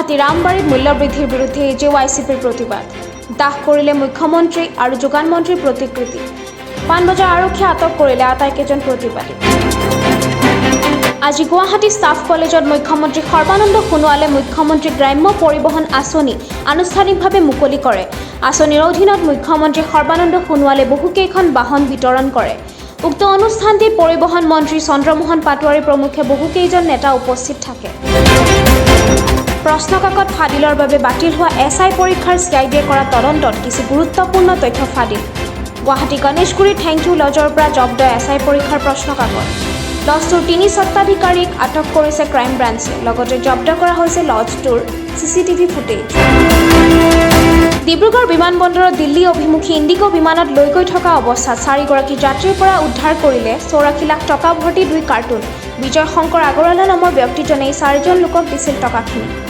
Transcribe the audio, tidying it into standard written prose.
গুৱাহাটী ৰামবাৰীত মূল্যবৃদ্ধিৰ বিৰুদ্ধে AJYCPৰ প্ৰতিবাদ দাহ কৰিলে মুখ্যমন্ত্ৰী আৰু যোগান মন্ত্ৰীৰ প্ৰতিকৃতি পাণবজাৰ আৰক্ষীয়ে আটক কৰিলে আটাইকেইজন প্ৰতিবাদী আজি গুৱাহাটী ষ্টাফ কলেজত মুখ্যমন্ত্ৰী সৰ্বানন্দ সোণোৱালে মুখ্যমন্ত্ৰী গ্ৰাম্য পৰিবহণ আঁচনি আনুষ্ঠানিকভাৱে মুকলি কৰে আঁচনিৰ অধীনত মুখ্যমন্ত্ৰী সৰ্বানন্দ সোণোৱালে বহুকেইখন বাহন বিতৰণ কৰে উক্ত অনুষ্ঠানটিত পৰিবহণ মন্ত্ৰী চন্দ্ৰমোহন পাটোৱাৰী প্ৰমুখ্যে বহুকেইজন নেতা উপস্থিত থাকে প্ৰশ্নকাকত ফাদিলৰ বাবে বাতিল হোৱা SI পৰীক্ষাৰ CIDয়ে কৰা তদন্তত কিছু গুৰুত্বপূৰ্ণ তথ্য ফাদিল গুৱাহাটী গণেশগুৰি থেংকিউ লজৰ পৰা জব্দ SI পৰীক্ষাৰ প্ৰশ্নকাকত লজটোৰ 3 স্বত্বাধিকাৰীক আটক কৰিছে ক্ৰাইম ব্ৰাঞ্চে লগতে জব্দ কৰা হৈছে লজটোৰ CCTV ফুটেজ ডিব্ৰুগড় বিমানবন্দৰত দিল্লী অভিমুখী ইণ্ডিগো বিমানত লৈ গৈ থকা অৱস্থাত 4 গৰাকী যাত্ৰীৰ পৰা উদ্ধাৰ কৰিলে 84 লাখ টকা ভৰ্তি 2 কাৰ্টুন বিজয় শংকৰ আগৰৱালা নামৰ ব্যক্তিজনে 4জন লোকক দিছিল টকাখিনি